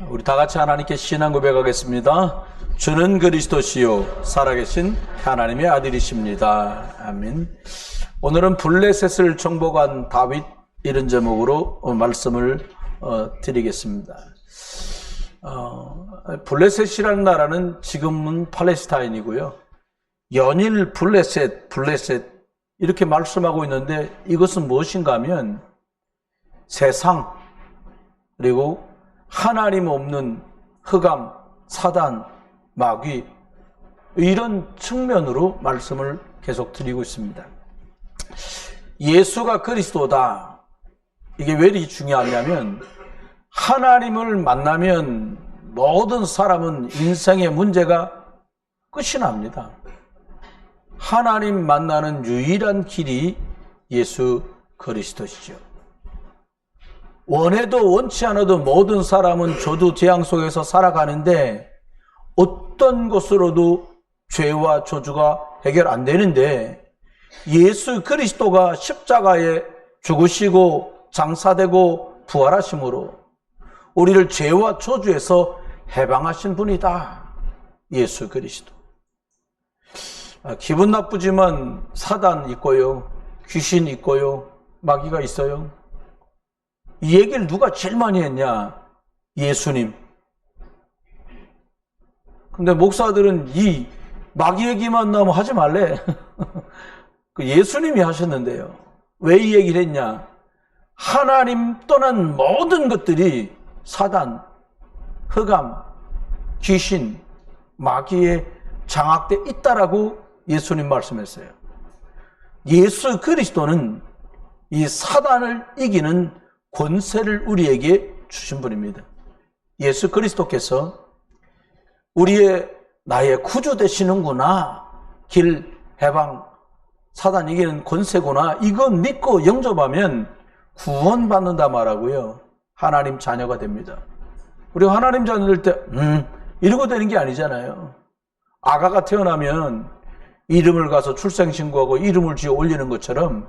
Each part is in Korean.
우리 다 같이 하나님께 신앙 고백하겠습니다. 주는 그리스도시요 살아계신 하나님의 아들이십니다. 아멘. 오늘은 블레셋을 정복한 다윗, 이런 제목으로 말씀을 드리겠습니다. 블레셋이라는 나라는 지금은 팔레스타인이고요. 연일 블레셋 이렇게 말씀하고 있는데, 이것은 무엇인가 하면 세상, 그리고 하나님 없는 흑암, 사단, 마귀, 이런 측면으로 말씀을 계속 드리고 있습니다. 예수가 그리스도다. 이게 왜 이렇게 중요하냐면, 하나님을 만나면 모든 사람은 인생의 문제가 끝이 납니다. 하나님 만나는 유일한 길이 예수 그리스도시죠. 원해도 원치 않아도 모든 사람은 저도 재앙 속에서 살아가는데, 어떤 것으로도 죄와 저주가 해결 안 되는데, 예수 그리스도가 십자가에 죽으시고 장사되고 부활하심으로 우리를 죄와 저주에서 해방하신 분이다. 예수 그리스도. 기분 나쁘지만 사단 있고요, 귀신 있고요, 마귀가 있어요. 이 얘기를 누가 제일 많이 했냐? 예수님. 근데 목사들은 이 마귀 얘기만 나오면 하지 말래. 그 예수님이 하셨는데요. 왜 이 얘기를 했냐? 하나님 떠난 모든 것들이 사단, 흑암, 귀신, 마귀에 장악돼 있다라고 예수님 말씀했어요. 예수 그리스도는 이 사단을 이기는 권세를 우리에게 주신 분입니다. 예수 그리스도께서 나의 구주 되시는구나, 길, 해방, 사단 이기는 권세구나, 이거 믿고 영접하면 구원받는다 말하고요, 하나님 자녀가 됩니다. 우리가 하나님 자녀 될 때 이러고 되는 게 아니잖아요. 아가가 태어나면 이름을 가서 출생신고하고 이름을 지어 올리는 것처럼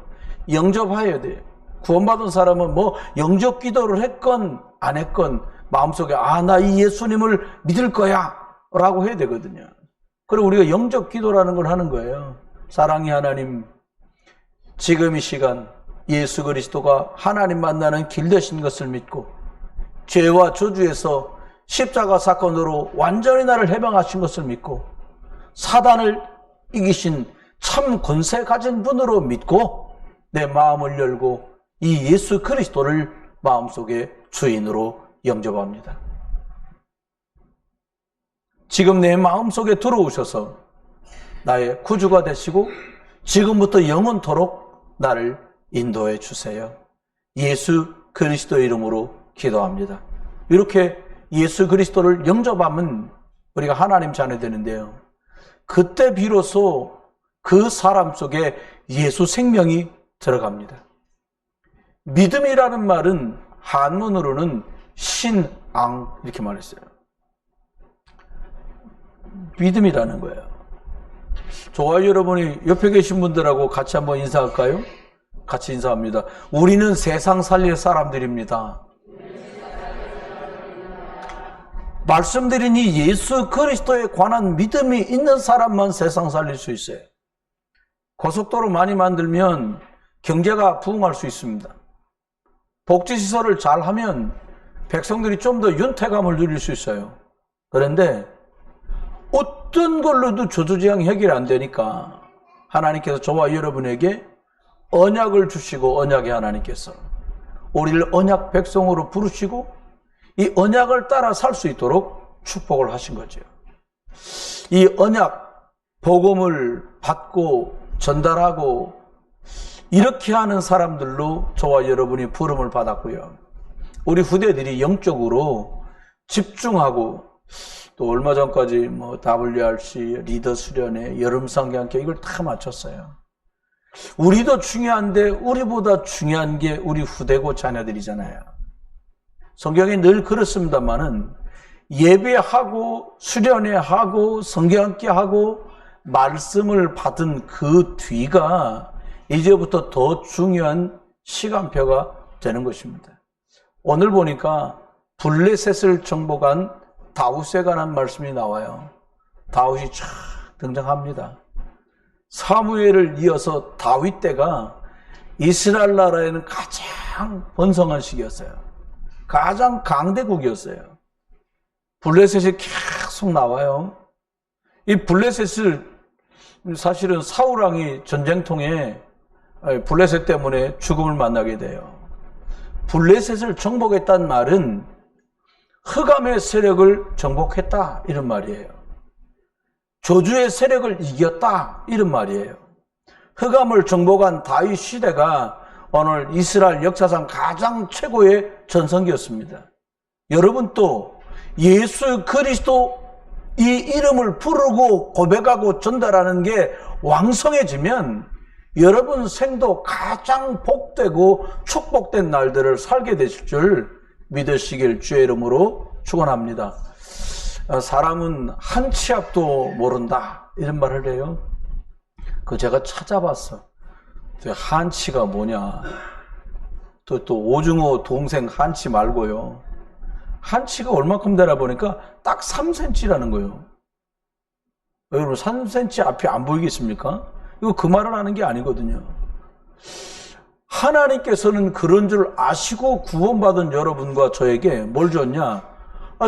영접해야 돼요. 구원받은 사람은 뭐 영접 기도를 했건 안 했건 마음속에 나 이 예수님을 믿을 거야 라고 해야 되거든요. 그리고 우리가 영접 기도라는 걸 하는 거예요. 사랑의 하나님, 지금 이 시간 예수 그리스도가 하나님 만나는 길 되신 것을 믿고 죄와 저주에서 십자가 사건으로 완전히 나를 해방하신 것을 믿고 사단을 이기신 참 권세 가진 분으로 믿고 내 마음을 열고 이 예수 그리스도를 마음속에 주인으로 영접합니다. 지금 내 마음속에 들어오셔서 나의 구주가 되시고 지금부터 영원토록 나를 인도해 주세요. 예수 그리스도의 이름으로 기도합니다. 이렇게 예수 그리스도를 영접하면 우리가 하나님 자녀 되는데요, 그때 비로소 그 사람 속에 예수 생명이 들어갑니다. 믿음이라는 말은 한문으로는 신앙, 이렇게 말했어요. 믿음이라는 거예요. 좋아요. 여러분이 옆에 계신 분들하고 같이 한번 인사할까요? 같이 인사합니다. 우리는 세상 살릴 사람들입니다. 말씀드린 이 예수 그리스도에 관한 믿음이 있는 사람만 세상 살릴 수 있어요. 고속도로 많이 만들면 경제가 부흥할 수 있습니다. 복지시설을 잘 하면 백성들이 좀 더 윤택감을 누릴 수 있어요. 그런데 어떤 걸로도 저주재앙 해결이 안 되니까 하나님께서 저와 여러분에게 언약을 주시고, 언약의 하나님께서 우리를 언약 백성으로 부르시고 이 언약을 따라 살 수 있도록 축복을 하신 거죠. 이 언약, 복음을 받고 전달하고 이렇게 하는 사람들로 저와 여러분이 부름을 받았고요. 우리 후대들이 영적으로 집중하고, 또 얼마 전까지 WRC, 리더 수련회, 여름 상경학교 이걸 다 마쳤어요. 우리도 중요한데 우리보다 중요한 게 우리 후대고 자녀들이잖아요. 성경에 늘 그렇습니다만은 예배하고 수련회하고 성경학교하고 말씀을 받은 그 뒤가 이제부터 더 중요한 시간표가 되는 것입니다. 오늘 보니까 블레셋을 정복한 다윗에 관한 말씀이 나와요. 다윗이 쫙 등장합니다. 사무엘을 이어서 다윗 때가 이스라엘 나라에는 가장 번성한 시기였어요. 가장 강대국이었어요. 블레셋이 계속 나와요. 이 블레셋을 사실은 사울 왕이 전쟁통에 블레셋 때문에 죽음을 만나게 돼요. 블레셋을 정복했다는 말은 흑암의 세력을 정복했다 이런 말이에요. 저주의 세력을 이겼다 이런 말이에요. 흑암을 정복한 다윗 시대가 오늘 이스라엘 역사상 가장 최고의 전성기였습니다. 여러분 또 예수 그리스도 이 이름을 부르고 고백하고 전달하는 게 왕성해지면 여러분 생도 가장 복되고 축복된 날들을 살게 되실 줄 믿으시길 주의 이름으로 축원합니다. 사람은 한 치 앞도 모른다 이런 말을 해요. 제가 찾아봤어. 한치가 뭐냐. 또 오징어 동생 한치 말고요. 한치가 얼마큼 되나 보니까 딱 3cm라는 거예요. 여러분 3cm 앞이 안 보이겠습니까? 이거 그 말을 하는 게 아니거든요. 하나님께서는 그런 줄 아시고 구원받은 여러분과 저에게 뭘 줬냐?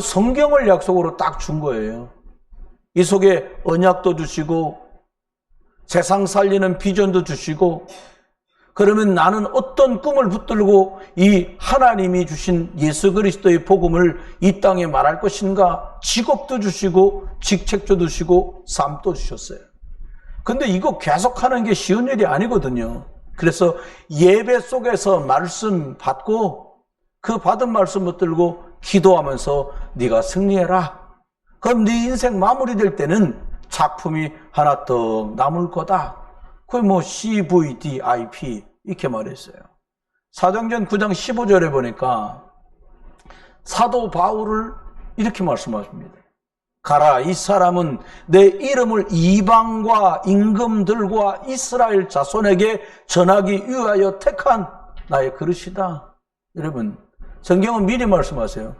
성경을 약속으로 딱 준 거예요. 이 속에 언약도 주시고 세상 살리는 비전도 주시고, 그러면 나는 어떤 꿈을 붙들고 이 하나님이 주신 예수 그리스도의 복음을 이 땅에 말할 것인가? 직업도 주시고 직책도 주시고 삶도 주셨어요. 근데 이거 계속하는 게 쉬운 일이 아니거든요. 그래서 예배 속에서 말씀 받고 그 받은 말씀 붙들고 기도하면서 네가 승리해라. 그럼 네 인생 마무리될 때는 작품이 하나 더 남을 거다. 그게 CVDIP 이렇게 말했어요. 사도행전 9장 15절에 보니까 사도 바울을 이렇게 말씀하십니다. 가라, 이 사람은 내 이름을 이방과 임금들과 이스라엘 자손에게 전하기 위하여 택한 나의 그릇이다. 여러분, 성경은 미리 말씀하세요.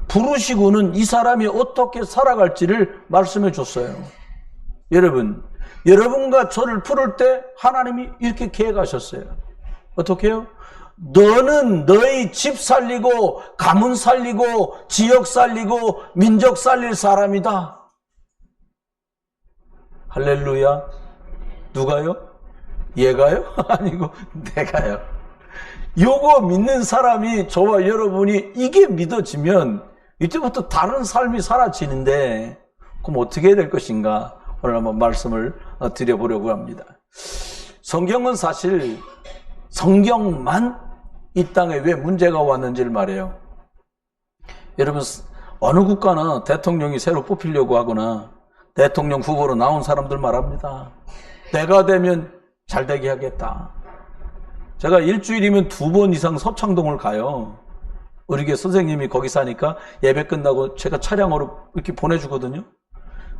부르시고는 이 사람이 어떻게 살아갈지를 말씀해 줬어요. 여러분, 여러분과 저를 부를 때 하나님이 이렇게 계획하셨어요. 어떻게 해요? 너는 너희 집 살리고 가문 살리고 지역 살리고 민족 살릴 사람이다. 할렐루야. 누가요? 얘가요? 아니고 내가요. 요거 믿는 사람이 저와 여러분이 이게 믿어지면 이때부터 다른 삶이 사라지는데 그럼 어떻게 해야 될 것인가? 오늘 한번 말씀을 드려보려고 합니다. 성경은 사실 성경만 이 땅에 왜 문제가 왔는지를 말해요. 여러분, 어느 국가는 대통령이 새로 뽑히려고 하거나 대통령 후보로 나온 사람들 말합니다. 내가 되면 잘 되게 하겠다. 제가 일주일이면 2번 이상 서창동을 가요. 우리 교회 선생님이 거기 사니까 예배 끝나고 제가 차량으로 이렇게 보내주거든요.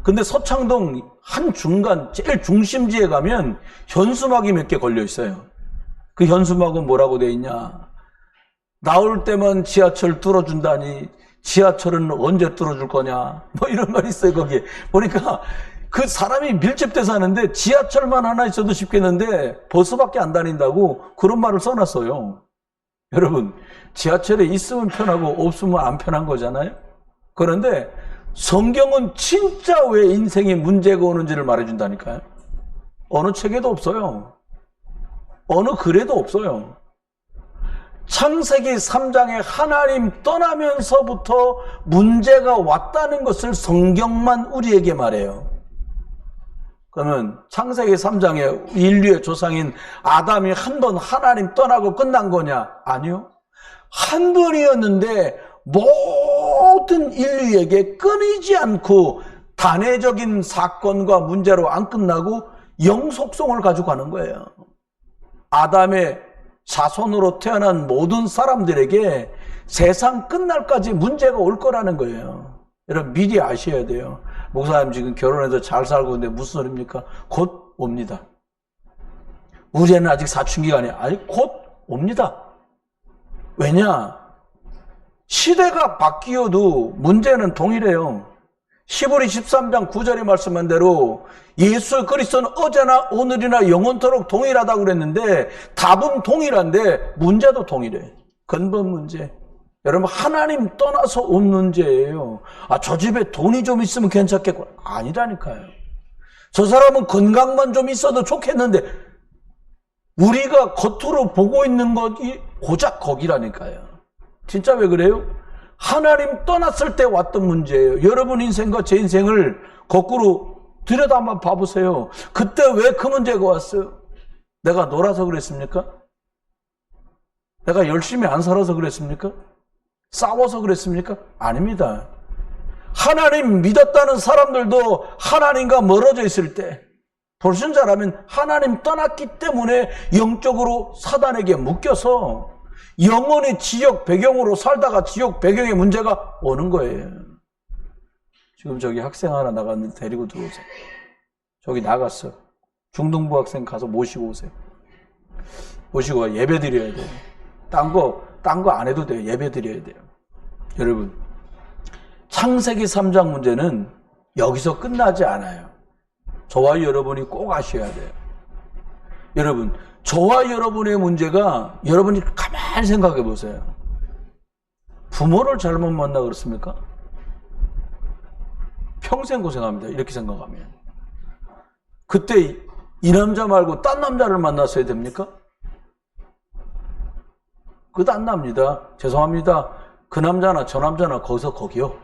근데 서창동 한 중간 제일 중심지에 가면 현수막이 몇 개 걸려 있어요. 그 현수막은 뭐라고 돼 있냐? 나올 때만 지하철 뚫어준다니 지하철은 언제 뚫어줄 거냐? 이런 말이 있어요. 거기에 보니까 그 사람이 밀집돼서 하는데 지하철만 하나 있어도 쉽겠는데 버스밖에 안 다닌다고 그런 말을 써놨어요. 여러분, 지하철에 있으면 편하고 없으면 안 편한 거잖아요. 그런데 성경은 진짜 왜 인생에 문제가 오는지를 말해준다니까요. 어느 책에도 없어요. 어느 글에도 없어요. 창세기 3장에 하나님 떠나면서부터 문제가 왔다는 것을 성경만 우리에게 말해요. 그러면 창세기 3장에 인류의 조상인 아담이 한 번 하나님 떠나고 끝난 거냐? 아니요. 한 번이었는데 모든 인류에게 끊이지 않고 단회적인 사건과 문제로 안 끝나고 영속성을 가지고 가는 거예요. 아담의 자손으로 태어난 모든 사람들에게 세상 끝날까지 문제가 올 거라는 거예요. 여러분, 미리 아셔야 돼요. 목사님 지금 결혼해서 잘 살고 있는데 무슨 소리입니까? 곧 옵니다. 우리 애는 아직 사춘기가 아니야. 아니, 곧 옵니다. 왜냐? 시대가 바뀌어도 문제는 동일해요. 히브리 13장 9절에 말씀한 대로 예수 그리스도는 어제나 오늘이나 영원토록 동일하다고 그랬는데 답은 동일한데 문제도 동일해. 근본 문제. 여러분, 하나님 떠나서 온 문제예요. 저 집에 돈이 좀 있으면 괜찮겠고. 아니라니까요. 저 사람은 건강만 좀 있어도 좋겠는데 우리가 겉으로 보고 있는 것이 고작 거기라니까요. 진짜 왜 그래요? 하나님 떠났을 때 왔던 문제예요. 여러분 인생과 제 인생을 거꾸로 들여다 한번 봐보세요. 그때 왜 그 문제가 왔어요? 내가 놀아서 그랬습니까? 내가 열심히 안 살아서 그랬습니까? 싸워서 그랬습니까? 아닙니다. 하나님 믿었다는 사람들도 하나님과 멀어져 있을 때, 불신자라면 하나님 떠났기 때문에 영적으로 사단에게 묶여서 영원히 지옥 배경으로 살다가 지옥 배경의 문제가 오는 거예요. 지금 저기 학생 하나 나갔는데 데리고 들어오세요. 저기 나갔어. 중등부 학생 가서 모시고 오세요. 모시고 예배 드려야 돼요. 딴 거 안 해도 돼요. 예배 드려야 돼요. 여러분, 창세기 3장 문제는 여기서 끝나지 않아요. 저와 여러분이 꼭 아셔야 돼요. 여러분, 저와 여러분의 문제가, 여러분이 가만히 생각해 보세요. 부모를 잘못 만나 그렇습니까? 평생 고생합니다. 이렇게 생각하면. 그때 이 남자 말고 딴 남자를 만났어야 됩니까? 그것도 안 납니다. 죄송합니다. 그 남자나 저 남자나 거기서 거기요.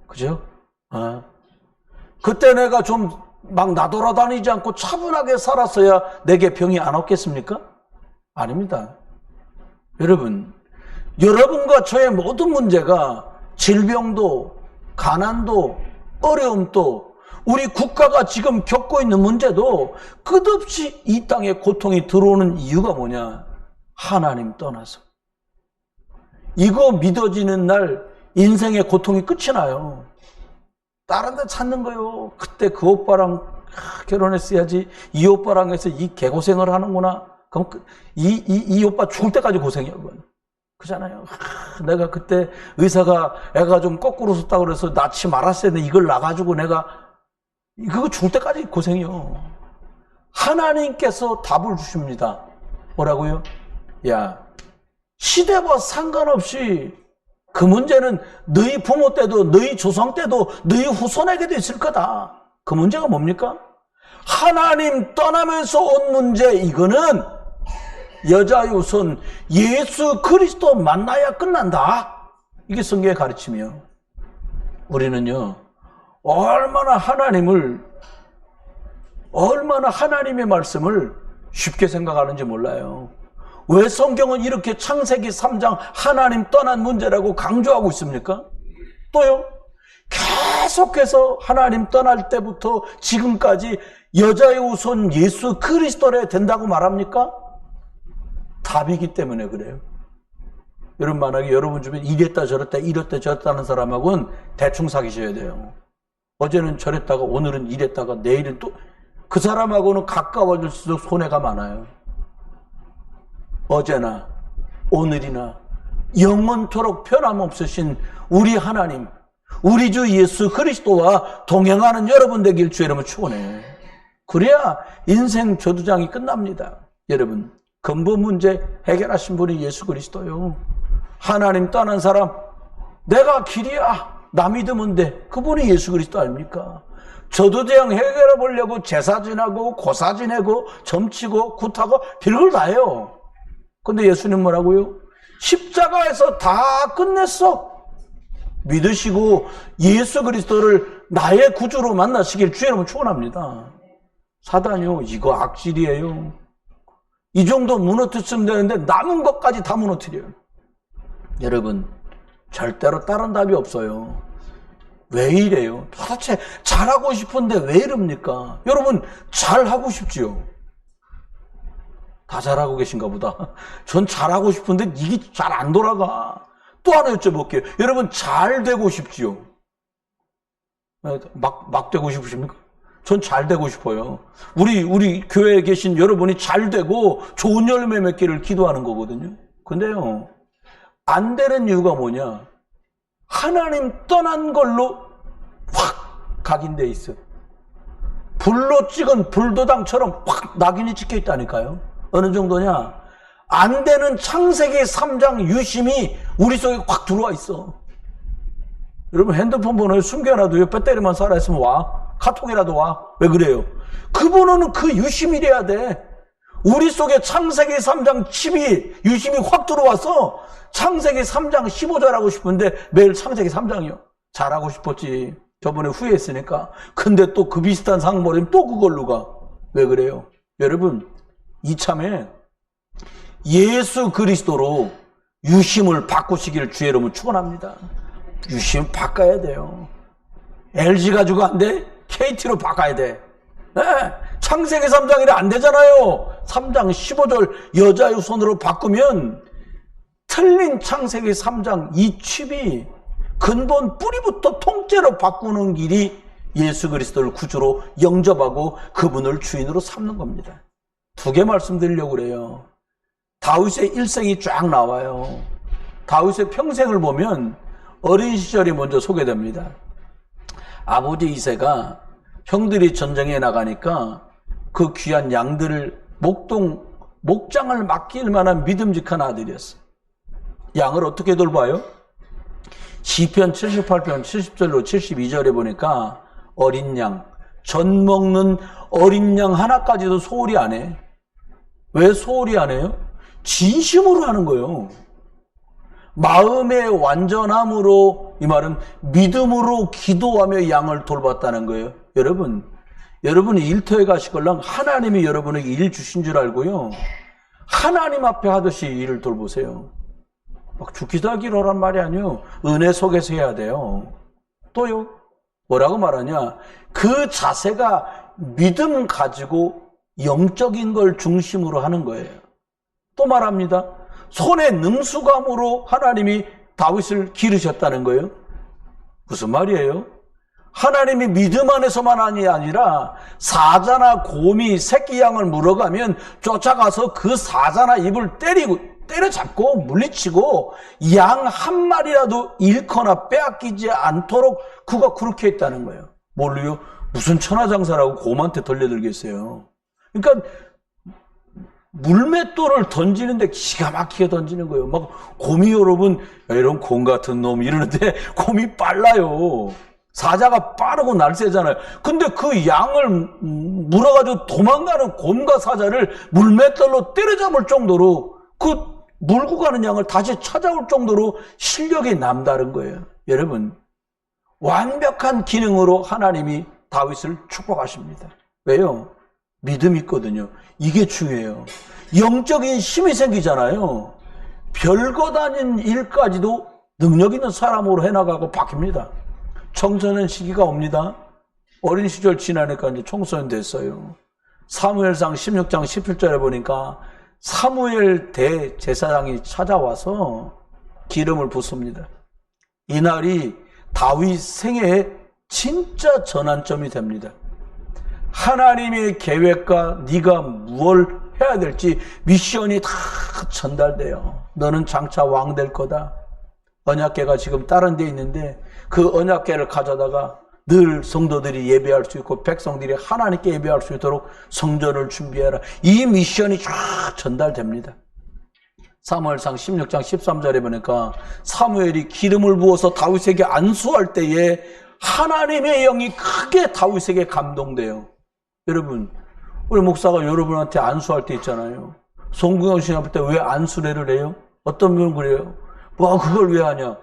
그죠? 그때 내가 좀 막 나돌아다니지 않고 차분하게 살았어야 내게 병이 안 왔겠습니까? 아닙니다. 여러분, 여러분과 저의 모든 문제가 질병도, 가난도, 어려움도, 우리 국가가 지금 겪고 있는 문제도 끝없이 이 땅에 고통이 들어오는 이유가 뭐냐? 하나님 떠나서. 이거 믿어지는 날 인생의 고통이 끝이 나요. 다른 데 찾는 거요. 그때 그 오빠랑 결혼했어야지. 이 오빠랑 해서 이 개고생을 하는구나. 그럼 이 오빠 죽을 때까지 고생이야, 그건. 그잖아요. 내가 그때 의사가 애가 좀 거꾸로 섰다고 그래서 낳지 말았어야 했는데 이걸 낳아가지고 내가 그거 죽을 때까지 고생이요. 하나님께서 답을 주십니다. 뭐라고요? 야, 시대와 상관없이 그 문제는 너희 부모 때도 너희 조상 때도 너희 후손에게도 있을 거다. 그 문제가 뭡니까? 하나님 떠나면서 온 문제, 이거는 여자의 우선 예수 그리스도 만나야 끝난다. 이게 성경의 가르침이요. 우리는요, 얼마나 하나님의 말씀을 쉽게 생각하는지 몰라요. 왜 성경은 이렇게 창세기 3장 하나님 떠난 문제라고 강조하고 있습니까? 또요, 계속해서 하나님 떠날 때부터 지금까지 여자의 우선 예수 그리스도래 된다고 말합니까? 답이기 때문에 그래요. 여러분, 만약에 여러분 주변에 이랬다 저랬다 이랬다 저랬다는 사람하고는 대충 사귀셔야 돼요. 어제는 저랬다가 오늘은 이랬다가 내일은 또 그 사람하고는 가까워질수록 손해가 많아요. 어제나 오늘이나 영원토록 변함없으신 우리 하나님, 우리 주 예수 그리스도와 동행하는 여러분 되길 주의 이름으로 축원해요. 그래야 인생 저두장이 끝납니다. 여러분, 근본 문제 해결하신 분이 예수 그리스도요. 하나님 떠난 사람, 내가 길이야, 나 믿으면 돼. 그분이 예수 그리스도 아닙니까? 저두대양 해결해 보려고 제사 지나고 고사 지내고 점치고 굿하고 별걸 다 해요. 근데 예수님 뭐라고요? 십자가에서 다 끝냈어. 믿으시고 예수 그리스도를 나의 구주로 만나시길 주의 이름으로 축원합니다. 사단이요, 이거 악질이에요. 이 정도 무너뜨리면 되는데 남은 것까지 다 무너뜨려요. 여러분, 절대로 다른 답이 없어요. 왜 이래요? 도대체 잘하고 싶은데 왜 이럽니까? 여러분, 잘하고 싶지요? 다 잘하고 계신가 보다. 전 잘하고 싶은데 이게 잘 안 돌아가. 또 하나 여쭤볼게요. 여러분, 잘 되고 싶지요? 막 되고 싶으십니까? 전 잘 되고 싶어요. 우리 교회에 계신 여러분이 잘 되고 좋은 열매 맺기를 기도하는 거거든요. 근데요, 안 되는 이유가 뭐냐? 하나님 떠난 걸로 확 각인돼 있어. 불로 찍은 불도장처럼 확 낙인이 찍혀 있다니까요. 어느 정도냐? 안 되는 창세기 3장 유심이 우리 속에 확 들어와 있어. 여러분 핸드폰 번호에 숨겨놔도요, 배터리만 살아있으면 와. 카톡이라도 와. 왜 그래요? 그 번호는 그 유심이래야 돼. 우리 속에 창세기 3장 칩이 유심이 확 들어와서 창세기 3장 15절 하고 싶은데 매일 창세기 3장이요. 잘하고 싶었지. 저번에 후회했으니까. 근데 또 그 비슷한 상모님 또 그걸로 가. 왜 그래요? 여러분 이참에 예수 그리스도로 유심을 바꾸시기를 주의 이름으로 축원합니다. 유심 바꿔야 돼요. LG 가지고 안 돼? KT로 바꿔야 돼. 네. 창세기 3장이라 안 되잖아요. 3장 15절 여자의 손으로 바꾸면 틀린 창세기 3장 이 칩이 근본 뿌리부터 통째로 바꾸는 길이 예수 그리스도를 구주로 영접하고 그분을 주인으로 삼는 겁니다. 두 개 말씀드리려고 그래요. 다윗의 일생이 쫙 나와요. 다윗의 평생을 보면 어린 시절이 먼저 소개됩니다. 아버지 이새가 형들이 전쟁에 나가니까 그 귀한 양들을 목장을 맡길 만한 믿음직한 아들이었어요. 양을 어떻게 돌봐요? 시편 78편 70절로 72절에 보니까 어린 양, 젖 먹는 어린 양 하나까지도 소홀히 안 해. 왜 소홀히 안 해요? 진심으로 하는 거예요. 마음의 완전함으로, 이 말은 믿음으로 기도하며 양을 돌봤다는 거예요. 여러분이 일터에 가시걸랑 하나님이 여러분에게 일 주신 줄 알고요, 하나님 앞에 하듯이 일을 돌보세요. 막 죽기도 하기로 하란 말이 아니에요. 은혜 속에서 해야 돼요. 또요, 뭐라고 말하냐? 그 자세가 믿음 가지고 영적인 걸 중심으로 하는 거예요. 또 말합니다. 손에 능수감으로 하나님이 다윗을 기르셨다는 거예요. 무슨 말이에요? 하나님이 믿음 안에서만 아니라 사자나 곰이 새끼 양을 물어가면 쫓아가서 그 사자나 입을 때려잡고 물리치고 양 한 마리라도 잃거나 빼앗기지 않도록 그가 그렇게 했다는 거예요. 뭘로요? 무슨 천하장사라고 곰한테 돌려들겠어요. 그러니까 물맷돌을 던지는데 기가 막히게 던지는 거예요. 막 곰이 여러분, 이런 곰 같은 놈 이러는데 곰이 빨라요. 사자가 빠르고 날쌔잖아요. 근데 그 양을 물어가지고 도망가는 곰과 사자를 물맷돌로 때려잡을 정도로, 그 물고 가는 양을 다시 찾아올 정도로 실력이 남다른 거예요. 여러분, 완벽한 기능으로 하나님이 다윗을 축복하십니다. 왜요? 믿음이 있거든요. 이게 중요해요. 영적인 힘이 생기잖아요. 별것 아닌 일까지도 능력 있는 사람으로 해나가고 바뀝니다. 청소년 시기가 옵니다. 어린 시절 지나니까 이제 청소년 됐어요. 사무엘상 16장 17절에 보니까 사무엘 대제사장이 찾아와서 기름을 붓습니다. 이날이 다윗 생애의 진짜 전환점이 됩니다. 하나님의 계획과 네가 뭘 해야 될지 미션이 다 전달돼요. 너는 장차 왕 될 거다. 언약궤가 지금 다른 데 있는데 그 언약궤를 가져다가 늘 성도들이 예배할 수 있고 백성들이 하나님께 예배할 수 있도록 성전을 준비해라. 이 미션이 쫙 전달됩니다. 사무엘상 16장 13절에 보니까 사무엘이 기름을 부어서 다윗에게 안수할 때에 하나님의 영이 크게 다윗에게 감동돼요. 여러분, 우리 목사가 여러분한테 안수할 때 있잖아요. 송구영 시험 때 왜 안수례를 해요? 어떤 분은 그래요. 뭐 그걸 왜 하냐?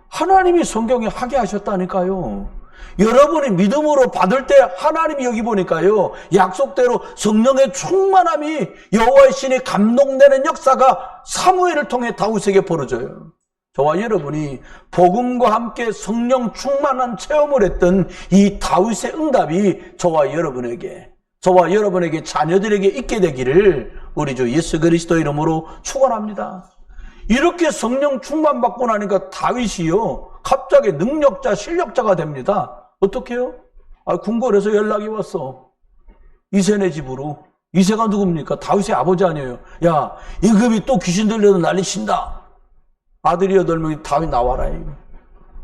하나님이 성경에 하게 하셨다니까요. 여러분이 믿음으로 받을 때 하나님이 여기 보니까요, 약속대로 성령의 충만함이 여호와의 신이 감동되는 역사가 사무엘을 통해 다윗에게 벌어져요. 저와 여러분이 복음과 함께 성령 충만한 체험을 했던 이 다윗의 응답이 저와 여러분에게 자녀들에게 있게 되기를 우리 주 예수 그리스도 이름으로 축원합니다. 이렇게 성령 충만 받고 나니까 다윗이요, 갑자기 능력자, 실력자가 됩니다. 어떻게 해요? 궁궐에서 연락이 왔어. 이새네 집으로. 이새가 누굽니까? 다윗의 아버지 아니에요. 야, 임금이 또 귀신 들려서 난리 친다. 아들이 8명이 다윗 나와라. 이거.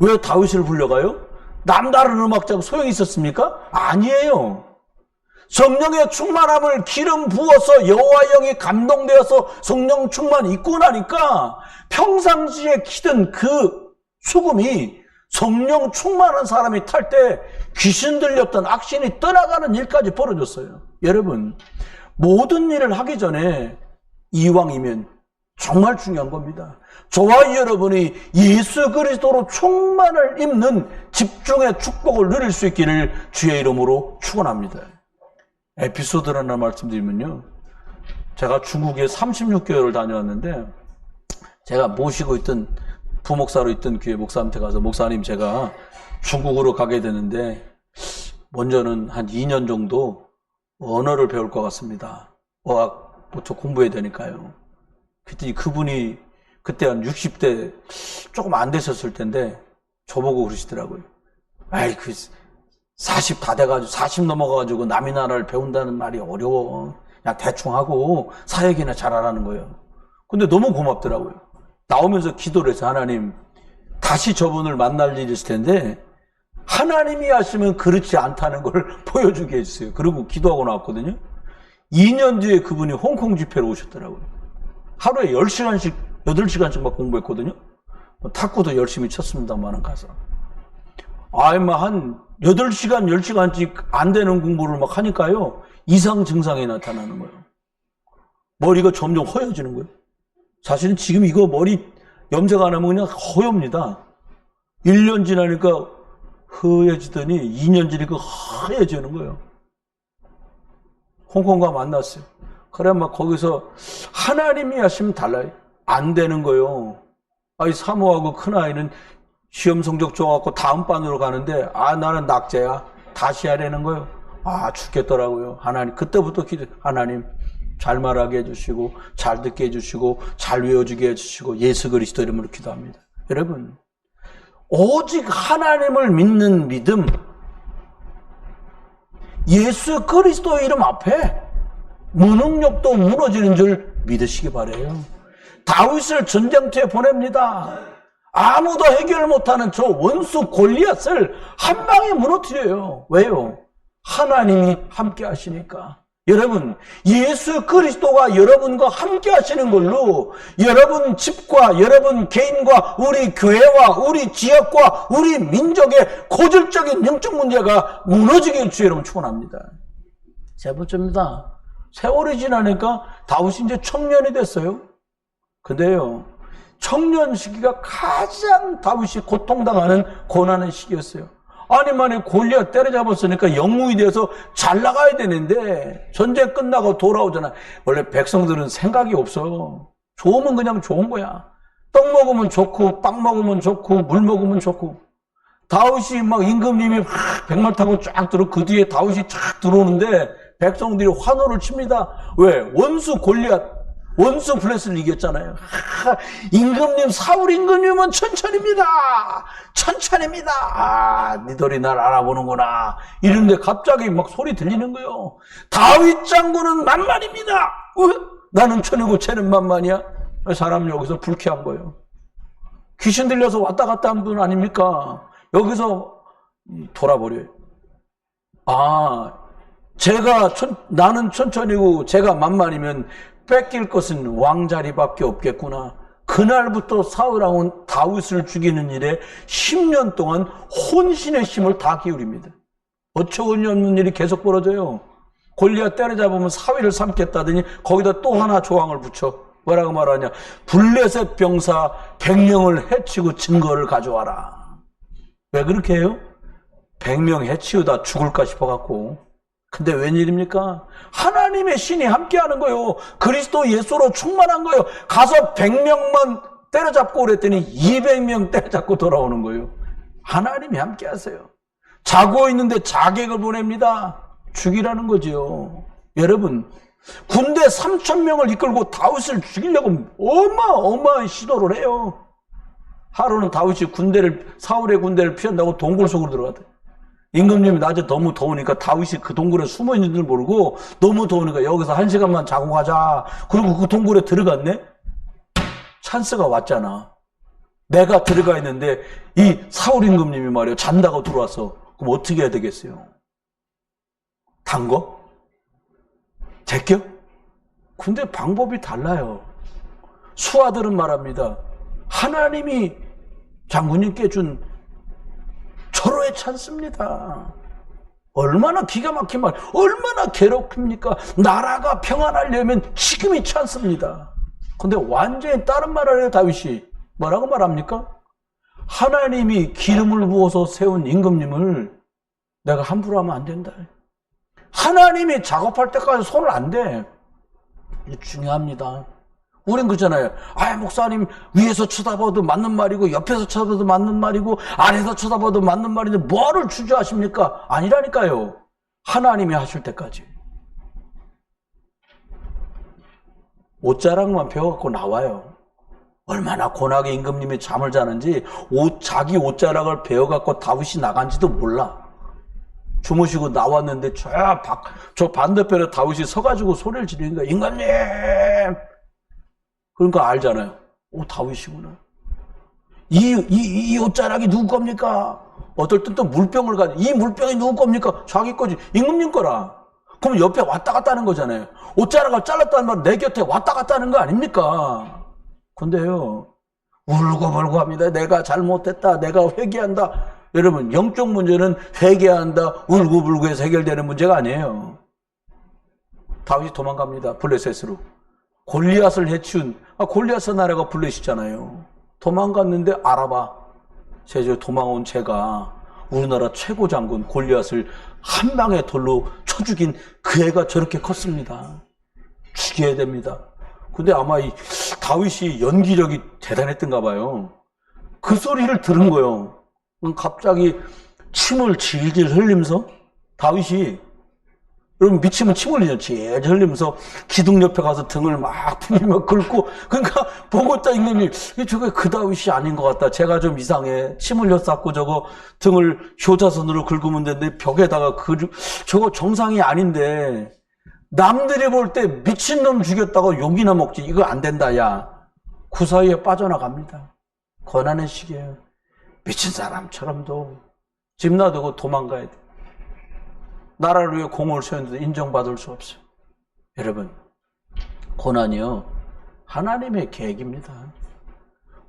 왜 다윗을 불려가요? 남다른 음악자가 소용이 있었습니까? 아니에요. 성령의 충만함을 기름 부어서 여호와 영이 감동되어서 성령 충만 있고 나니까 평상시에 키던 그 수금이 성령 충만한 사람이 탈 때 귀신 들렸던 악신이 떠나가는 일까지 벌어졌어요. 여러분, 모든 일을 하기 전에 이왕이면 정말 중요한 겁니다. 저와 여러분이 예수 그리스도로 충만을 입는 집중의 축복을 누릴 수 있기를 주의 이름으로 축원합니다. 에피소드를 하나 말씀드리면요. 제가 중국에 36개월을 다녀왔는데 제가 모시고 있던 부목사로 있던 교회 목사한테 가서 목사님 제가 중국으로 가게 되는데 먼저는 한 2년 정도 언어를 배울 것 같습니다. 어학부터 공부해야 되니까요. 그랬더니 그분이 그때 한 60대 조금 안 되셨을 텐데 저보고 그러시더라고요. 아이 40 다 돼가지고 40 넘어가가지고 남의 나라를 배운다는 말이 어려워. 그냥 대충 하고 사역이나 잘하라는 거예요. 근데 너무 고맙더라고요. 나오면서 기도를 해서 하나님 다시 저분을 만날 일이 있을 텐데 하나님이 하시면 그렇지 않다는 걸 보여주게 해주세요. 그리고 기도하고 나왔거든요. 2년 뒤에 그분이 홍콩 집회로 오셨더라고요. 하루에 10시간씩 8시간씩 막 공부했거든요. 탁구도 열심히 쳤습니다만 가서 한 8시간 10시간씩 안 되는 공부를 막 하니까요 이상 증상이 나타나는 거예요. 머리가 점점 허여지는 거예요. 사실은 지금 이거 머리 염색 안 하면 그냥 허엽니다. 1년 지나니까 허여지더니 2년 지니까 하얘지는 거예요. 홍콩과 만났어요. 그래 막 거기서 하나님이 하시면 달라요. 안 되는 거예요. 아이 사모하고 큰아이는 시험 성적 좋아갖고 다음 반으로 가는데 나는 낙제야. 다시 해야 되는 거예요. 죽겠더라고요. 하나님 그때부터 하나님 잘 말하게 해주시고 잘 듣게 해주시고 잘 외워주게 해주시고 예수 그리스도 이름으로 기도합니다. 여러분 오직 하나님을 믿는 믿음 예수 그리스도 이름 앞에 무능력도 무너지는 줄 믿으시기 바라요. 다윗을 전쟁터에 보냅니다. 아무도 해결 못하는 저 원수 골리앗을 한 방에 무너뜨려요. 왜요? 하나님이 함께 하시니까. 여러분, 예수 그리스도가 여러분과 함께 하시는 걸로 여러분 집과 여러분 개인과 우리 교회와 우리 지역과 우리 민족의 고질적인 영적 문제가 무너지길 주 여러분 축원합니다. 세 번째입니다. 세월이 지나니까 다윗이 이제 청년이 됐어요. 근데요, 청년 시기가 가장 다윗이 고통당하는 고난의 시기였어요. 만약 골리앗 때려잡았으니까 영웅이 돼서 잘 나가야 되는데 전쟁 끝나고 돌아오잖아. 원래 백성들은 생각이 없어. 좋으면 그냥 좋은 거야. 떡 먹으면 좋고 빵 먹으면 좋고 물 먹으면 좋고. 다윗이 막 임금님이 백말 타고 쫙 들어 그 뒤에 다윗이 쫙 들어오는데 백성들이 환호를 칩니다. 왜? 원수 골리앗 원수 블레스를 이겼잖아요. 임금님, 사울 임금님은 천천입니다. 천천입니다. 니들이 날 알아보는구나. 이런데 갑자기 막 소리 들리는 거예요. 다윗 장군은 만만입니다. 나는 천이고 쟤는 만만이야. 사람 여기서 불쾌한 거예요. 귀신 들려서 왔다 갔다 한 분 아닙니까? 여기서 돌아버려요. 나는 천천이고 제가 만만이면 뺏길 것은 왕자리밖에 없겠구나. 그날부터 사울왕은 다윗을 죽이는 일에 10년 동안 혼신의 힘을 다 기울입니다. 어처구니 없는 일이 계속 벌어져요. 골리앗 때려잡으면 사위를 삼겠다더니 거기다 또 하나 조항을 붙여. 뭐라고 말하냐? 블레셋 병사 100명을 해치고 증거를 가져와라. 왜 그렇게 해요? 100명 해치우다 죽을까 싶어갖고. 근데 웬일입니까? 하나님의 신이 함께하는 거예요. 그리스도 예수로 충만한 거예요. 가서 100명만 때려잡고 그랬더니 200명 때려잡고 돌아오는 거예요. 하나님이 함께하세요. 자고 있는데 자객을 보냅니다. 죽이라는 거죠. 여러분, 군대 3,000명을 이끌고 다윗을 죽이려고 어마어마한 시도를 해요. 하루는 다윗이 사울의 군대를 피한다고 동굴 속으로 들어갔대요. 임금님이 낮에 너무 더우니까 다윗이 그 동굴에 숨어 있는 줄 모르고 너무 더우니까 여기서 1시간만 자고 가자. 그리고 그 동굴에 들어갔네? 찬스가 왔잖아. 내가 들어가 있는데 이 사울 임금님이 말이에요. 잔다고 들어와서. 그럼 어떻게 해야 되겠어요? 담궈? 제껴? 근데 방법이 달라요. 수하들은 말합니다. 하나님이 장군님께 준 절호의 찬스입니다. 얼마나 기가 막힌 말, 얼마나 괴롭힙니까? 나라가 평안하려면 지금이 찬스입니다. 근데 완전히 다른 말을 해요, 다윗이. 뭐라고 말합니까? 하나님이 기름을 부어서 세운 임금님을 내가 함부로 하면 안 된다. 하나님이 작업할 때까지 손을 안 대. 이게 중요합니다. 우린 그러잖아요. 아, 목사님 위에서 쳐다봐도 맞는 말이고 옆에서 쳐다봐도 맞는 말이고 아래에서 쳐다봐도 맞는 말인데 뭐를 주저하십니까? 아니라니까요. 하나님이 하실 때까지. 옷자락만 배워갖고 나와요. 얼마나 고나게 임금님이 잠을 자는지 자기 옷자락을 배워갖고 다윗이 나간지도 몰라. 주무시고 나왔는데 저 반대편에 다윗이 서가지고 소리를 지르는 거야. 임금님! 그러니까 알잖아요. 오, 다윗이구나. 이 옷자락이 누구 겁니까? 어떨 땐 또 물병을 가지고, 이 물병이 누구 겁니까? 자기 거지. 임금님 거라. 그럼 옆에 왔다 갔다 하는 거잖아요. 옷자락을 잘랐다는 말은 내 곁에 왔다 갔다 하는 거 아닙니까? 근데요, 울고불고 합니다. 내가 잘못했다. 내가 회개한다. 여러분, 영적 문제는 회개한다, 울고불고해서 해결되는 문제가 아니에요. 다윗이 도망갑니다. 블레셋으로. 골리앗을 해치운, 골리앗의 나라가 블레셋이잖아요. 도망갔는데 알아봐. 도망온 제가 우리나라 최고 장군 골리앗을 한 방에 돌로 쳐 죽인 그 애가 저렇게 컸습니다. 죽여야 됩니다. 근데 아마 이 다윗이 연기력이 대단했던가 봐요. 그 소리를 들은 거예요. 갑자기 침을 질질 흘리면서 다윗이, 여러분 미치면 침 흘리죠. 질질 흘리면서 기둥 옆에 가서 등을 막 풀리며 긁고, 그러니까 보고 있다 임금님, 저게 그 다윗이 아닌 것 같다. 제가 좀 이상해. 침 흘렸었고 저거 등을 효자손으로 긁으면 되는데 벽에다가 저거 정상이 아닌데, 남들이 볼 때 미친놈 죽였다고 욕이나 먹지. 이거 안 된다, 야. 그 사이에 빠져나갑니다. 고난의 시기예요. 미친 사람처럼도 집 놔두고 도망가야 돼. 나라를 위해 공을 세웠는데 인정받을 수 없어요. 여러분, 고난이요, 하나님의 계획입니다.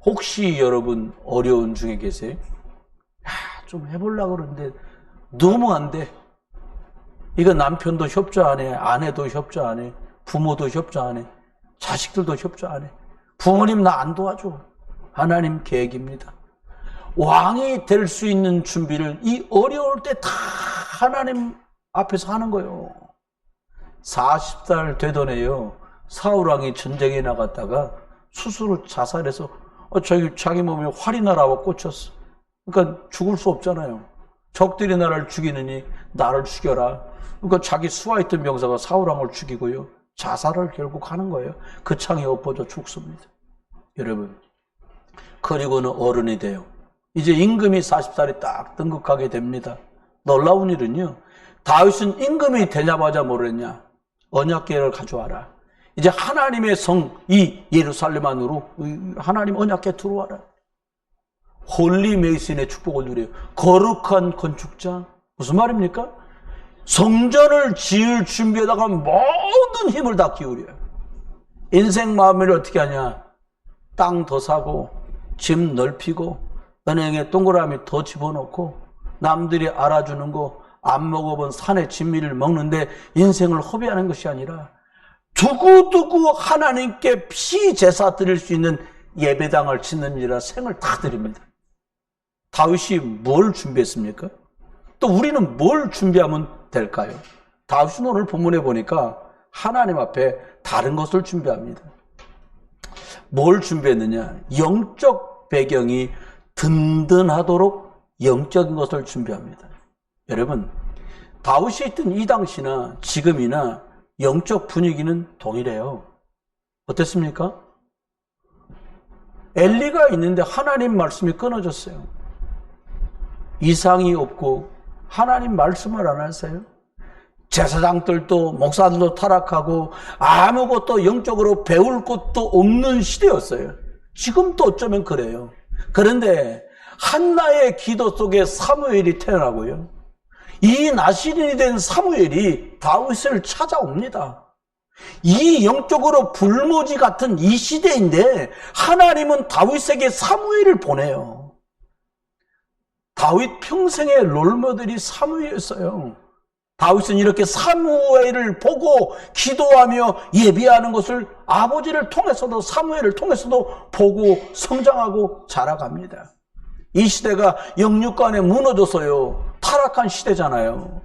혹시 여러분 어려운 중에 계세요? 좀 해보려고 그러는데 너무 안 돼. 이거 남편도 협조 안 해, 아내도 협조 안 해, 부모도 협조 안 해, 자식들도 협조 안 해. 부모님 나 안 도와줘. 하나님 계획입니다. 왕이 될 수 있는 준비를 이 어려울 때 다 하나님 앞에서 하는 거예요. 40살 되던 애요, 사울왕이 전쟁에 나갔다가 스스로 자살해서 자기 몸에 활이 날아와 꽂혔어. 그러니까 죽을 수 없잖아요. 적들이 나를 죽이느니 나를 죽여라. 그러니까 자기 수하있던 병사가 사울왕을 죽이고요, 자살을 결국 하는 거예요. 그 창에 엎어져 죽습니다. 여러분, 그리고는 어른이 돼요. 이제 임금이 40살이 딱 등극하게 됩니다. 놀라운 일은요, 다윗은 임금이 되자마자 뭐랬냐? 언약궤를 가져와라. 이제 하나님의 성, 이 예루살렘 안으로 하나님 언약궤 들어와라. 홀리 메이슨의 축복을 누려요. 거룩한 건축자. 무슨 말입니까? 성전을 지을 준비에다가 모든 힘을 다 기울여요. 인생 마음을 어떻게 하냐? 땅 더 사고, 집 넓히고, 은행에 동그라미 더 집어넣고, 남들이 알아주는 거, 안 먹어본 산의 진미를 먹는데 인생을 허비하는 것이 아니라 두고두고 하나님께 피제사 드릴 수 있는 예배당을 짓는 일이라 생을 다 드립니다. 다윗이 뭘 준비했습니까? 또 우리는 뭘 준비하면 될까요? 다윗은 오늘 본문에 보니까 하나님 앞에 다른 것을 준비합니다. 뭘 준비했느냐? 영적 배경이 든든하도록 영적인 것을 준비합니다. 여러분, 다윗이 있던 이 당시나 지금이나 영적 분위기는 동일해요. 어땠습니까? 엘리가 있는데 하나님 말씀이 끊어졌어요. 이상이 없고 하나님 말씀을 안 하세요. 제사장들도 목사들도 타락하고 아무것도 영적으로 배울 것도 없는 시대였어요. 지금도 어쩌면 그래요. 그런데 한나의 기도 속에 사무엘이 태어나고요. 이 나실인이 된 사무엘이 다윗을 찾아옵니다. 이 영적으로 불모지 같은 이 시대인데 하나님은 다윗에게 사무엘을 보내요. 다윗 평생의 롤모델이 사무엘이었어요. 다윗은 이렇게 사무엘을 보고 기도하며 예비하는 것을 아버지를 통해서도 사무엘을 통해서도 보고 성장하고 자라갑니다. 이 시대가 영육간에 무너져서요 타락한 시대잖아요.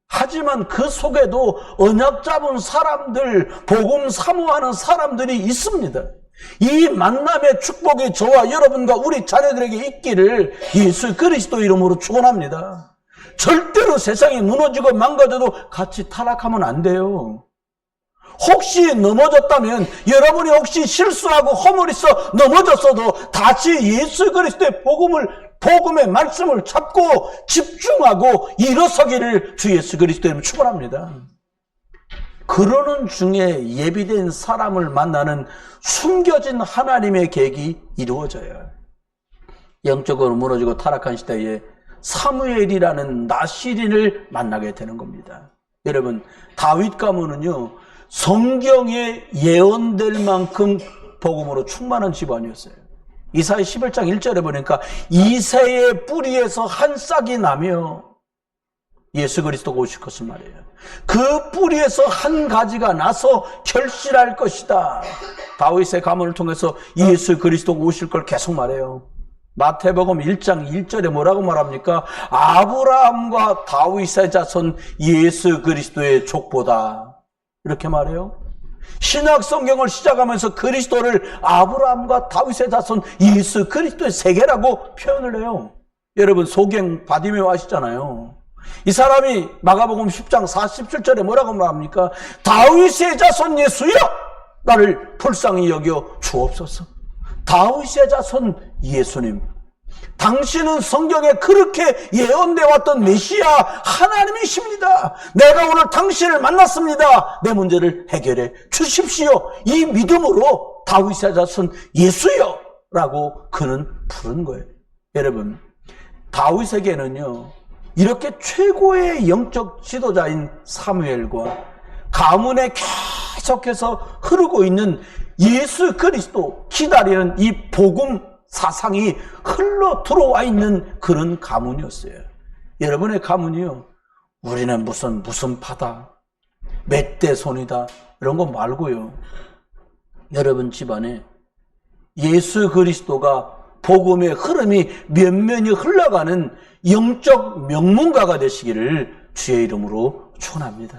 하지만 그 속에도 언약 잡은 사람들, 복음 사모하는 사람들이 있습니다. 이 만남의 축복이 저와 여러분과 우리 자녀들에게 있기를 예수 그리스도 이름으로 축원합니다. 절대로 세상이 무너지고 망가져도 같이 타락하면 안 돼요. 혹시 넘어졌다면, 여러분이 혹시 실수하고 허물있어 넘어졌어도 다시 예수 그리스도의 복음의 말씀을 잡고 집중하고 일어서기를 주 예수 그리스도의 축원합니다. 그러는 중에 예비된 사람을 만나는 숨겨진 하나님의 계획이 이루어져요. 영적으로 무너지고 타락한 시대에 사무엘이라는 나실인을 만나게 되는 겁니다. 여러분, 다윗 가문은요 성경에 예언될 만큼 복음으로 충만한 집안이었어요. 이사야 11장 1절에 보니까 이새의 뿌리에서 한 싹이 나며 예수 그리스도가 오실 것을 말해요. 그 뿌리에서 한 가지가 나서 결실할 것이다. 다윗의 가문을 통해서 예수 그리스도가 오실 걸 계속 말해요. 마태복음 1장 1절에 뭐라고 말합니까? 아브라함과 다윗의 자손 예수 그리스도의 족보다. 이렇게 말해요. 신약 성경을 시작하면서 그리스도를 아브라함과 다윗의 자손 예수 그리스도의 세계라고 표현을 해요. 여러분 소경 바디메오 아시잖아요. 이 사람이 마가복음 10장 47절에 뭐라고 말합니까? 다윗의 자손 예수여 나를 불쌍히 여겨 주옵소서. 다윗의 자손 예수님, 당신은 성경에 그렇게 예언되어 왔던 메시아 하나님이십니다. 내가 오늘 당신을 만났습니다. 내 문제를 해결해 주십시오. 이 믿음으로 다윗의 자손 예수여 라고 그는 부른 거예요. 여러분, 다윗에게는요 이렇게 최고의 영적 지도자인 사무엘과 가문에 계속해서 흐르고 있는 예수 그리스도 기다리는 이 복음 사상이 흘러 들어와 있는 그런 가문이었어요. 여러분의 가문이요 우리는 무슨 파다 멧돼 손이다 이런 거 말고요, 여러분 집안에 예수 그리스도가 복음의 흐름이 면면이 흘러가는 영적 명문가가 되시기를 주의 이름으로 축원합니다.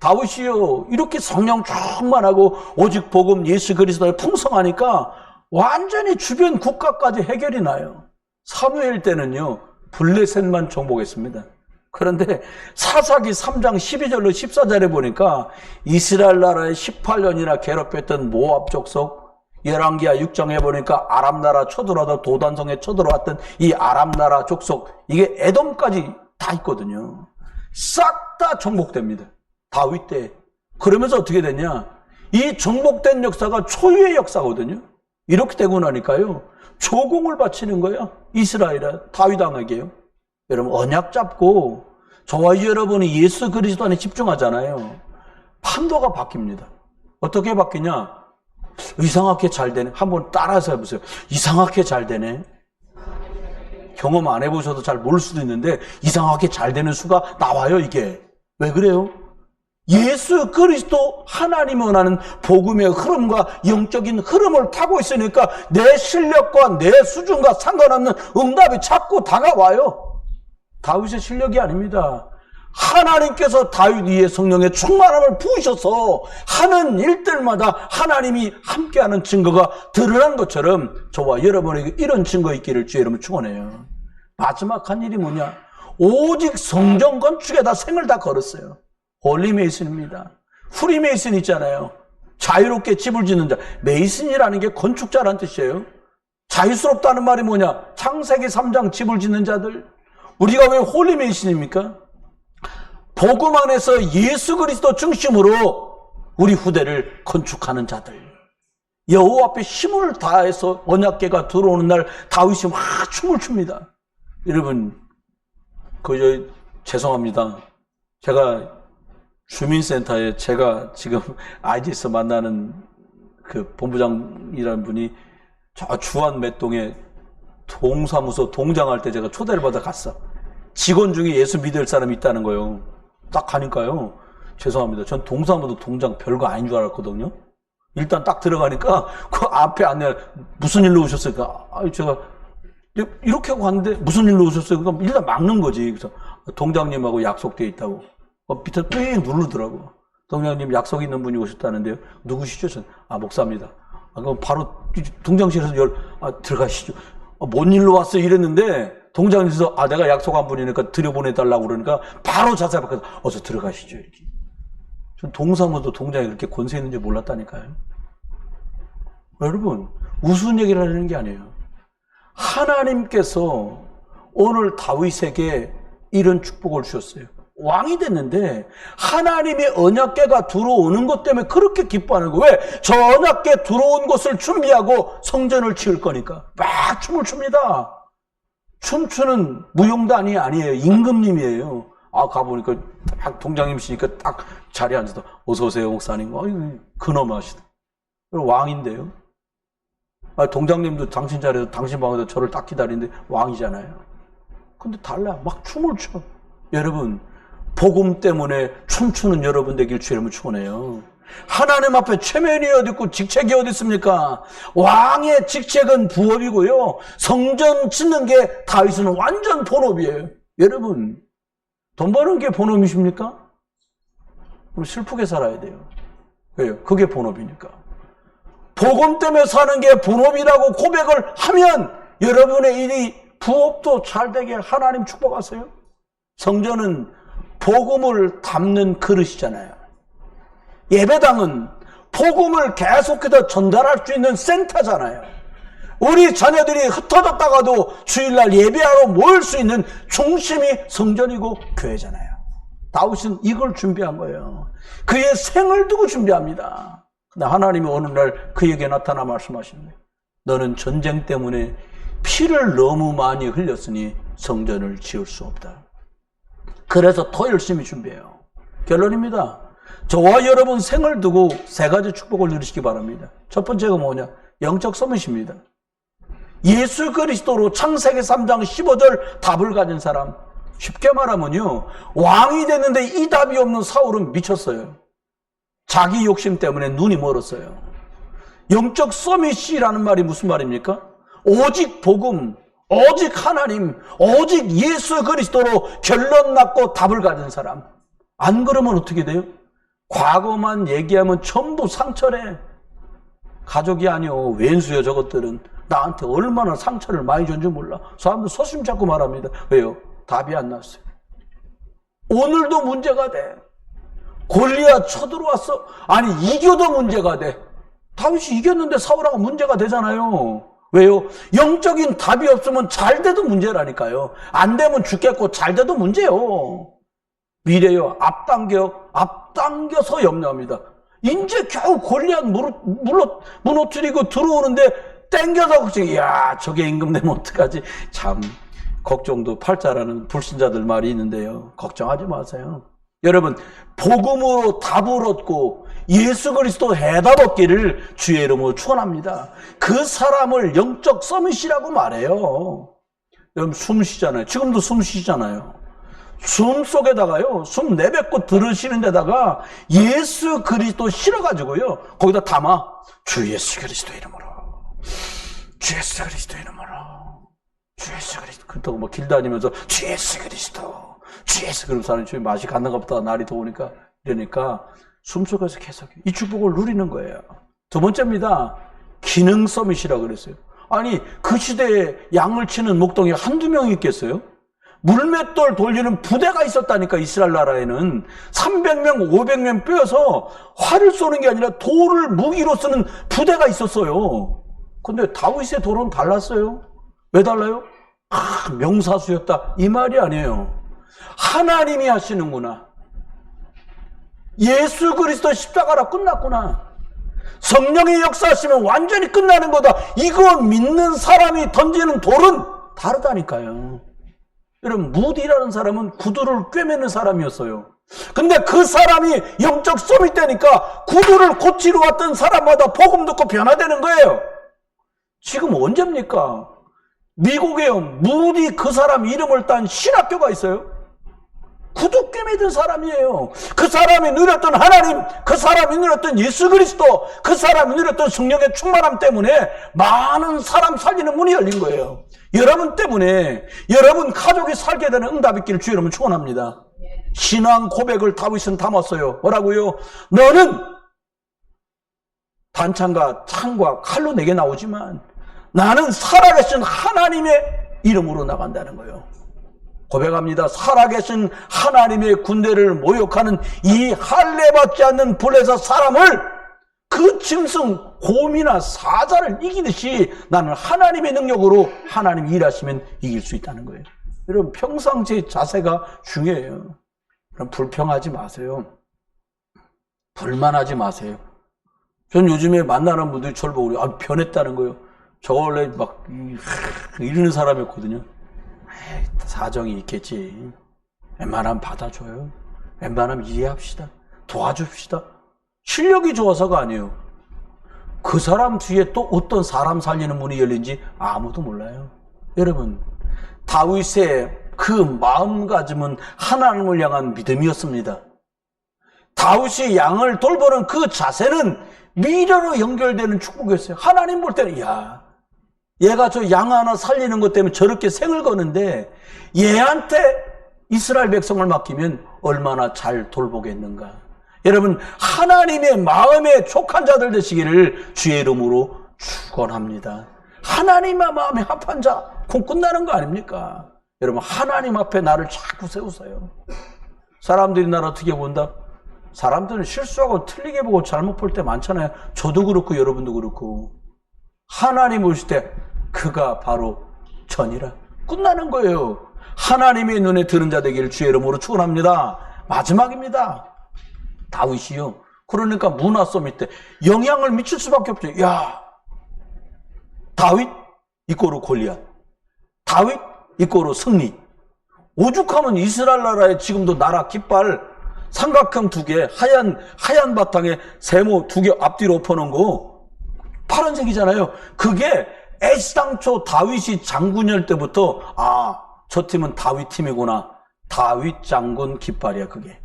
다윗이요 이렇게 성령 충만하고 오직 복음 예수 그리스도에 풍성하니까 완전히 주변 국가까지 해결이 나요. 사무엘 때는요 블레셋만 정복했습니다. 그런데 사사기 3장 12절로 14절에 보니까 이스라엘 나라에 18년이나 괴롭혔던 모압 족속, 열왕기하 6장에 보니까 아람 나라 쳐들어와서 도단성에 쳐들어왔던 이 아람 나라 족속, 이게 에돔까지 다 있거든요. 싹 다 정복됩니다. 다윗 때. 그러면서 어떻게 됐냐? 이 정복된 역사가 초유의 역사거든요. 이렇게 되고 나니까요 조공을 바치는 거야. 이스라엘에 다윗 왕에게요. 여러분 언약 잡고 저와 여러분이 예수 그리스도 안에 집중하잖아요. 판도가 바뀝니다. 어떻게 바뀌냐? 이상하게 잘 되네. 한번 따라서 해보세요. 이상하게 잘 되네. 경험 안 해보셔도 잘 모를 수도 있는데 이상하게 잘 되는 수가 나와요. 이게 왜 그래요? 예수 그리스도 하나님이 원하는 복음의 흐름과 영적인 흐름을 타고 있으니까 내 실력과 내 수준과 상관없는 응답이 자꾸 다가와요. 다윗의 실력이 아닙니다. 하나님께서 다윗 위에 성령의 충만함을 부으셔서 하는 일들마다 하나님이 함께하는 증거가 드러난 것처럼 저와 여러분에게 이런 증거 있기를 주의 이름으로 축원해요. 마지막 한 일이 뭐냐? 오직 성전 건축에다 생을 다 걸었어요. 홀리 메이슨입니다. 프리 메이슨 있잖아요. 자유롭게 집을 짓는 자. 메이슨이라는 게 건축자라는 뜻이에요. 자유스럽다는 말이 뭐냐? 창세기 3장 집을 짓는 자들. 우리가 왜 홀리 메이슨입니까? 복음 안에서 예수 그리스도 중심으로 우리 후대를 건축하는 자들. 여호와 앞에 힘을 다해서 언약궤가 들어오는 날 다윗이 막 춤을 춥니다. 여러분, 죄송합니다. 제가 주민센터에 제가 지금 IG에서 만나는 그 본부장이라는 분이 저 주안 맷동에 동사무소 동장할 때 제가 초대를 받아 갔어. 직원 중에 예수 믿을 사람이 있다는 거예요. 딱 가니까요. 죄송합니다. 전 동사무소 동장 별거 아닌 줄 알았거든요. 일단 딱 들어가니까 그 앞에 안내 무슨 일로 오셨을까? 제가 이렇게 하고 갔는데 무슨 일로 오셨어요? 그러니까 일단 막는 거지. 그래서 동장님하고 약속돼 있다고. 밑에 뺑 누르더라고. 동장님 약속 있는 분이 오셨다는데요. 누구시죠? 목사입니다. 그럼 바로 동장실에서 들어가시죠. 뭔 일로 왔어요? 이랬는데 동장실에서 내가 약속한 분이니까 들여보내달라고 그러니까 바로 자세 바꿔서 어서 들어가시죠. 이렇게. 전 동사무소 동장이 그렇게 권세 있는지 몰랐다니까요. 여러분, 우스운 얘기를 하려는 게 아니에요. 하나님께서 오늘 다윗에게 이런 축복을 주셨어요. 왕이 됐는데 하나님의 언약궤가 들어오는 것 때문에 그렇게 기뻐하는 거예요. 왜? 저 언약궤 들어온 것을 준비하고 성전을 지을 거니까 막 춤을 춥니다. 춤추는 무용단이 아니에요. 임금님이에요. 가보니까 딱 동장님이시니까 딱 자리에 앉아서 어서 오세요 목사님. 그놈 하시다. 왕인데요. 동장님도 당신 자리에서 당신 방에서 저를 딱 기다리는데 왕이잖아요. 근데 달라. 막 춤을 춰. 여러분, 복음 때문에 춤추는 여러분 되길 주님을 축원해요. 하나님 앞에 최면이 어디 있고 직책이 어디 있습니까? 왕의 직책은 부업이고요. 성전 짓는 게 다윗은 완전 본업이에요. 여러분, 돈 버는 게 본업이십니까? 그럼 슬프게 살아야 돼요. 왜요? 그게 본업이니까. 복음 때문에 사는 게 본업이라고 고백을 하면 여러분의 일이 부업도 잘 되게 하나님 축복하세요. 성전은 복음을 담는 그릇이잖아요. 예배당은 복음을 계속해서 전달할 수 있는 센터잖아요. 우리 자녀들이 흩어졌다가도 주일날 예배하러 모일 수 있는 중심이 성전이고 교회잖아요. 다윗은 이걸 준비한 거예요. 그의 생을 두고 준비합니다. 근데 하나님이 어느 날 그에게 나타나 말씀하시는 거예요. 너는 전쟁 때문에 피를 너무 많이 흘렸으니 성전을 지을 수 없다. 그래서 더 열심히 준비해요. 결론입니다. 저와 여러분 생을 두고 세 가지 축복을 누리시기 바랍니다. 첫 번째가 뭐냐? 영적 서밋입니다. 예수 그리스도로 창세기 3장 15절 답을 가진 사람. 쉽게 말하면요, 왕이 됐는데 이 답이 없는 사울은 미쳤어요. 자기 욕심 때문에 눈이 멀었어요. 영적 서밋이라는 말이 무슨 말입니까? 오직 복음, 오직 하나님, 오직 예수 그리스도로 결론 났고 답을 가진 사람. 안 그러면 어떻게 돼요? 과거만 얘기하면 전부 상처래. 가족이 아니오, 왼수요. 저것들은 나한테 얼마나 상처를 많이 준 줄 몰라. 사람들 소심 잡고 말합니다. 왜요? 답이 안 났어요. 오늘도 문제가 돼. 골리앗 쳐들어왔어. 아니, 이겨도 문제가 돼. 다윗이 이겼는데 사울하고 문제가 되잖아요. 왜요? 영적인 답이 없으면 잘 돼도 문제라니까요. 안 되면 죽겠고 잘 돼도 문제요. 미래요. 앞당겨서 염려합니다. 이제 겨우 골리앗 무너뜨리고 들어오는데 땡겨서 야, 저게 임금되면 어떡하지? 참 걱정도 팔자라는 불신자들 말이 있는데요. 걱정하지 마세요. 여러분, 복음으로 답을 얻고 예수 그리스도 해답 얻기를 주의 이름으로 축원합니다. 그 사람을 영적 서밋이라고 말해요. 여러분, 숨 쉬잖아요. 지금도 숨 쉬잖아요. 숨 속에다가요, 숨 내뱉고 들으시는 데다가 예수 그리스도 실어가지고요, 거기다 담아. 주 예수 그리스도 이름으로. 주 예수 그리스도 이름으로. 주 예수 그리스도. 그렇다고 뭐 길 다니면서 주 예수 그리스도. 주 예수 그리스도 사는 주에 맛이 갔는가 보다. 날이 더우니까. 이러니까 숨속에서 계속 이 축복을 누리는 거예요. 두 번째입니다. 기능 서밋이라고 그랬어요. 아니, 그 시대에 양을 치는 목동이 한두 명이 있겠어요? 물맷돌 돌리는 부대가 있었다니까. 이스라엘 나라에는 300명, 500명 빼어서 활을 쏘는 게 아니라 돌을 무기로 쓰는 부대가 있었어요. 근데 다윗의 돌은 달랐어요. 왜 달라요? 명사수였다, 이 말이 아니에요. 하나님이 하시는구나. 예수 그리스도 십자가라 끝났구나. 성령이 역사하시면 완전히 끝나는 거다. 이거 믿는 사람이 던지는 돌은 다르다니까요. 여러분, 무디라는 사람은 구두를 꿰매는 사람이었어요. 근데 그 사람이 영적 썸이 되니까 구두를 고치러 왔던 사람마다 복음 듣고 변화되는 거예요. 지금 언제입니까? 미국에 무디 그 사람 이름을 딴 신학교가 있어요. 구두 꿰매던 사람이에요. 그 사람이 누렸던 하나님, 그 사람이 누렸던 예수 그리스도, 그 사람이 누렸던 성령의 충만함 때문에 많은 사람 살리는 문이 열린 거예요. 여러분 때문에 여러분 가족이 살게 되는 응답 있기를 주 여러분 축원합니다. 신앙 고백을 다윗은 담았어요. 뭐라고요? 너는 단창과 창과 칼로 내게 나오지만 나는 살아계신 하나님의 이름으로 나간다는 거예요. 고백합니다. 살아계신 하나님의 군대를 모욕하는 이 할례받지 않는 블레셋 사람을 그 짐승 곰이나 사자를 이기듯이 나는 하나님의 능력으로 하나님이 일하시면 이길 수 있다는 거예요. 여러분, 평상시 자세가 중요해요. 그럼 불평하지 마세요. 불만하지 마세요. 전 요즘에 만나는 분들이 저를 보고 변했다는 거예요. 저 원래 막 이러는 사람이었거든요. 사정이 있겠지. 웬만하면 받아줘요. 웬만하면 이해합시다. 도와줍시다. 실력이 좋아서가 아니에요. 그 사람 뒤에 또 어떤 사람 살리는 문이 열린지 아무도 몰라요. 여러분, 다윗의 그 마음가짐은 하나님을 향한 믿음이었습니다. 다윗이 양을 돌보는 그 자세는 미래로 연결되는 축복이었어요. 하나님 볼 때는 얘가 저 양 하나 살리는 것 때문에 저렇게 생을 거는데 얘한테 이스라엘 백성을 맡기면 얼마나 잘 돌보겠는가. 여러분, 하나님의 마음에 촉한 자들 되시기를 주의 이름으로 축원합니다. 하나님의 마음에 합한 자, 그럼 끝나는 거 아닙니까? 여러분, 하나님 앞에 나를 자꾸 세우세요. 사람들이 나를 어떻게 본다? 사람들은 실수하고 틀리게 보고 잘못 볼 때 많잖아요. 저도 그렇고 여러분도 그렇고. 하나님 보실 때 그가 바로 전이라. 끝나는 거예요. 하나님의 눈에 드는 자 되기를 주의 이름으로 축원합니다. 마지막입니다. 다윗이요. 그러니까 문화싸움 때 영향을 미칠 수밖에 없죠. 다윗 이꼬로 골리앗, 다윗 이꼬로 승리. 오죽하면 이스라엘 나라에 지금도 나라 깃발 삼각형 2개, 하얀 바탕에 세모 2개 앞뒤로 엎어놓은 거 파란색이잖아요. 그게 애시당초 다윗이 장군일 때부터 저 팀은 다윗 팀이구나. 다윗 장군 깃발이야 그게.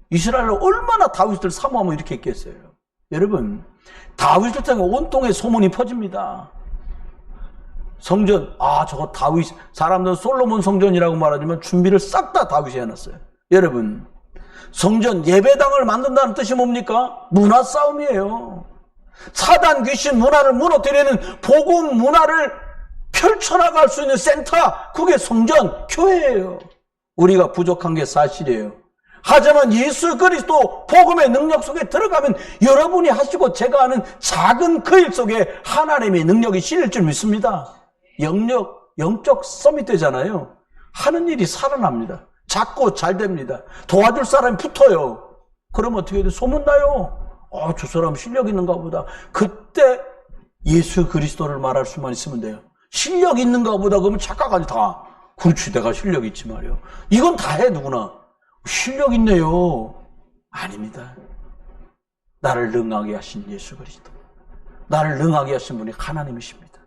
이스라엘은 얼마나 다윗을 사모하면 이렇게 했겠어요. 여러분, 다윗을 통해 온통에 소문이 퍼집니다. 성전, 저거 다윗, 사람들은 솔로몬 성전이라고 말하지만 준비를 싹 다 다윗이 해놨어요. 여러분, 성전 예배당을 만든다는 뜻이 뭡니까? 문화 싸움이에요. 사단 귀신 문화를 무너뜨리는 복음 문화를 펼쳐나갈 수 있는 센터, 그게 성전, 교회예요. 우리가 부족한 게 사실이에요. 하지만 예수 그리스도 복음의 능력 속에 들어가면 여러분이 하시고 제가 하는 작은 그 일 속에 하나님의 능력이 실릴 줄 믿습니다. 영적 썸이 되잖아요. 하는 일이 살아납니다. 작고 잘 됩니다. 도와줄 사람이 붙어요. 그러면 어떻게 돼요? 소문나요. 저 사람 실력 있는가 보다. 그때 예수 그리스도를 말할 수만 있으면 돼요. 실력 있는가 보다 그러면 착각하지 다. 그렇지, 내가 실력 있지 말이요. 이건 다 해 누구나. 실력 있네요. 아닙니다. 나를 능하게 하신 예수 그리스도. 나를 능하게 하신 분이 하나님이십니다.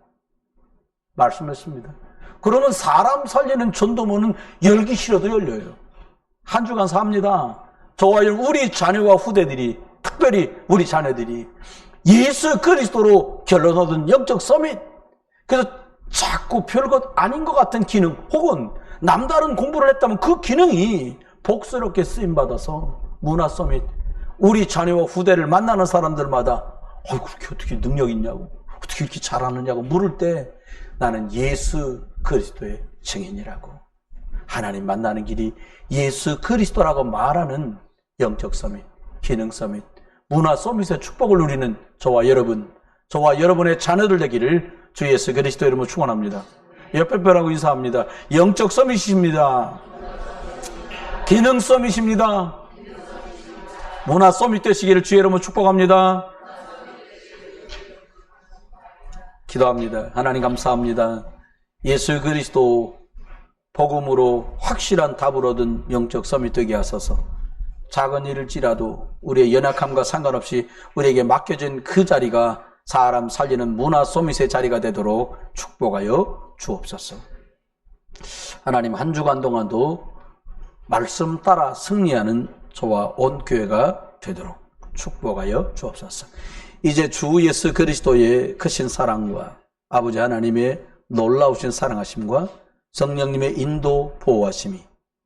말씀했습니다. 그러면 사람 살리는 전도문은 열기 싫어도 열려요. 한 주간 삽니다. 저와 우리 자녀와 후대들이, 특별히 우리 자녀들이 예수 그리스도로 결론 얻은 영적 서밋. 그래서 자꾸 별것 아닌 것 같은 기능, 혹은 남다른 공부를 했다면 그 기능이 복스럽게 쓰임받아서 문화 서밋, 우리 자녀와 후대를 만나는 사람들마다 그렇게 어떻게 능력 있냐고, 어떻게 이렇게 잘하느냐고 물을 때 나는 예수 그리스도의 증인이라고. 하나님 만나는 길이 예수 그리스도라고 말하는 영적 서밋, 기능 서밋, 문화 서밋의 축복을 누리는 저와 여러분, 저와 여러분의 자녀들 되기를 주 예수 그리스도 이름으로 축원합니다. 옆에 뼈라고 인사합니다. 영적 서밋이십니다. 기능 서밋입니다. 문화 서밋 되시기를 주의 이름으로 축복합니다. 기도합니다. 하나님 감사합니다. 예수 그리스도 복음으로 확실한 답을 얻은 영적 서밋 되게 하소서. 작은 일일지라도 우리의 연약함과 상관없이 우리에게 맡겨진 그 자리가 사람 살리는 문화 서밋의 자리가 되도록 축복하여 주옵소서. 하나님, 한 주간 동안도 말씀 따라 승리하는 저와 온 교회가 되도록 축복하여 주옵소서. 이제 주 예수 그리스도의 크신 사랑과 아버지 하나님의 놀라우신 사랑하심과 성령님의 인도 보호하심이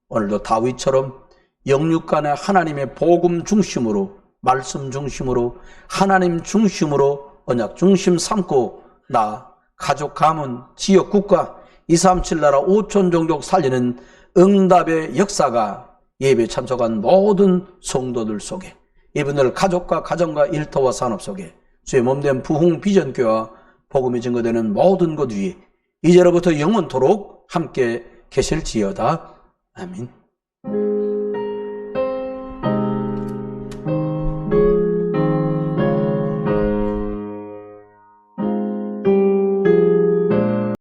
오늘도 다윗처럼 영육 간의 하나님의 복음 중심으로, 말씀 중심으로, 하나님 중심으로 언약 중심 삼고 나, 가족, 가문, 지역, 국가 237 나라 5천 종족 살리는 응답의 역사가 예배 참석한 모든 성도들 속에, 이분들 가족과 가정과 일터와 산업 속에 주의 몸된 부흥 비전교와 복음이 증거되는 모든 것 위에 이제로부터 영원토록 함께 계실지어다. 아멘.